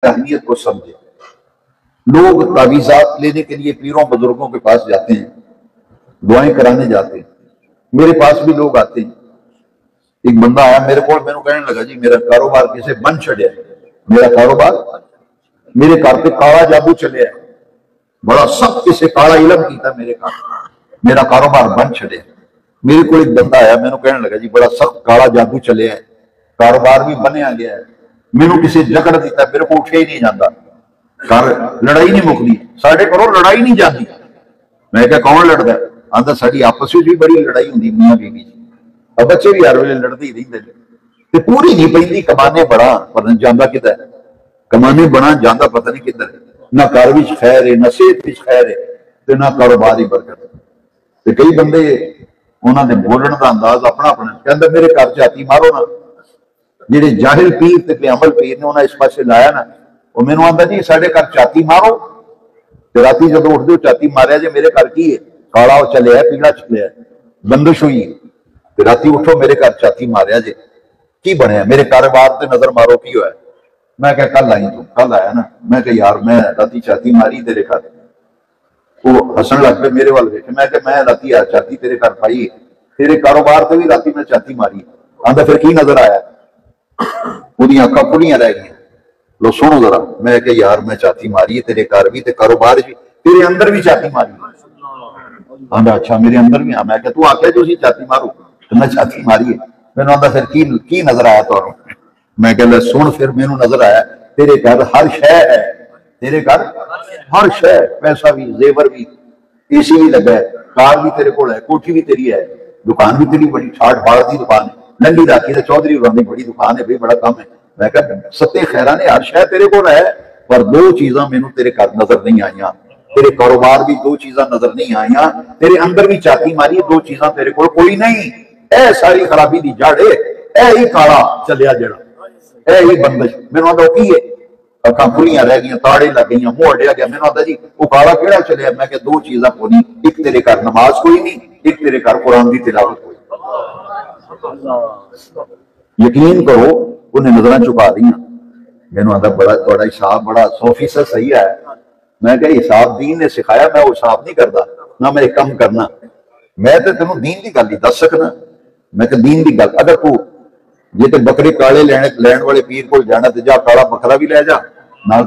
अहमियत को समझे। लोग तावीज़ात लेने के लिए पीरों बुजुर्गों के पास जाते हैं, दुआएं कराने जाते हैं। मेरे पास भी लोग आते हैं। एक बंदा आया मेरे को, मैंने कहने लगा जी मेरा कारोबार किसे बन छड़िया, मेरा कारोबार, मेरे घर पे काला जादू चलिया, बड़ा सख्त किसे काला इलम किया मेरे घर, मेरा कारोबार बन छड़िया। मेरे को एक बंदा आया, मैंने कहने लगा जी बड़ा सख्त काला जादू चलिया, कारोबार भी बनया गया है, मैनू किसी जकड़ दिता, मेरे को उठे ही नहीं जाता, घर लड़ाई नहीं मुकती, साढ़े घरों लड़ाई नहीं जाती। मैं क्या कौन लड़ता, आंदा साड़ी आपस में भी बड़ी लड़ाई होंगी मियां बीवी, अब बच्चे भी हर वे लड़ते ही रहते, पूरी नहीं पैंती, कमाने बड़ा पर जाता किधर, कमाने बड़ा जाता पता नहीं किधर, ना घर भी खैर है, ना सेहत भी खैर है, तो ना कारोबार ही बरकत। तो कई बंदे उन्होंने बोलने का अंदाज अपना अपना, कहते मेरे घर झाती मारो ना, जेडे जाहिल पीर ते अमल पीर ने उन्हें इस पासे लाया ना, वो मैनू आंदा जी साढ़े घर झाती मारो, तो राती जो उठते हो झाती मारिया जे मेरे घर की है, काला चलिया पीला चलिया, बंदिश हुई, तो राती उठो मेरे घर झाती मारिया जे की बनया, मेरे कारोबार से नजर मारो की होया। मैं क्या कल आई, तू कल आया ना, मैं क्या यार मैं राती झाती मारी तेरे घर, वो हसन लग पे मेरे वाल देखे, मैं क्या मैं राती झाती तेरे घर पाई, तेरे कारोबार से भी राती मैं झाती मारी। आंदा फिर की नजर आया, ਉਹਦੀ ਅੱਖਾਂ खुलियां रह गई। लो सुनो जरा, मैं क्या यार मैं झाती मारी है तेरे घर भी, ते कारोबार भी, तेरे अंदर भी झाती मारी। आंदा अच्छा मेरे अंदर भी, हाँ। मैं क्या तू आख्या जो झाती मारू, तो मैं झाती मारी है। मैनू आंदा फिर की नजर आया तुहानू, मैं क्या सुन फिर मैनू नजर आया तेरे घर हर शै है, तेरे घर हर शै, पैसा भी, जेवर भी, एसी भी लगा है, कार भी तेरे को है, कोठी भी तेरी है, दुकान भी तेरी बड़ी ठाट बाड़ की दुकान है, लंडी राखी तो चौधरी होरां बड़ी दुकान है, भाई बड़ा काम है। मैं क्या सत्ते खैरा ने हर शह तेरे को है, पर दो चीजा मैनू तेरे घर नजर नहीं आईया, तेरे कारोबार भी दो चीजा नजर नहीं आईया, तेरे अंदर भी झाती मारी, दो चीजा तेरे को कोई नहीं, ए सारी खराबी की जड़ है, ए ही काला चलिया जड़ा, ए ही बंदिश। मैनू आंदा की है, अखा खुलियां रह गई, ताड़े लग गई, मुंह अड्या गया। मैनू आंदा जी वो काला केड़ा चलिया, मैं क्या दो चीजा कोई नहीं, एक तेरे घर नमाज कोई नहीं, एक तेरे घर कुरान की तिलावत कोई। यकीन करो उन्हें नजर चुका दिया। मैनू आंदा बड़ा थोड़ा हिसाब बड़ा 100% सही है। मैं क्या हिसाब दीन ने सिखाया, मैं वो हिसाब नहीं करता ना मैं कम करना, मैं तो तेन दीन की गल ही दस सकना। मैं तो दीन की गल, अगर तू जे तो बकरे काले लैन वाले पीर को जाना तो जा काला बकरा भी लै जा, नाल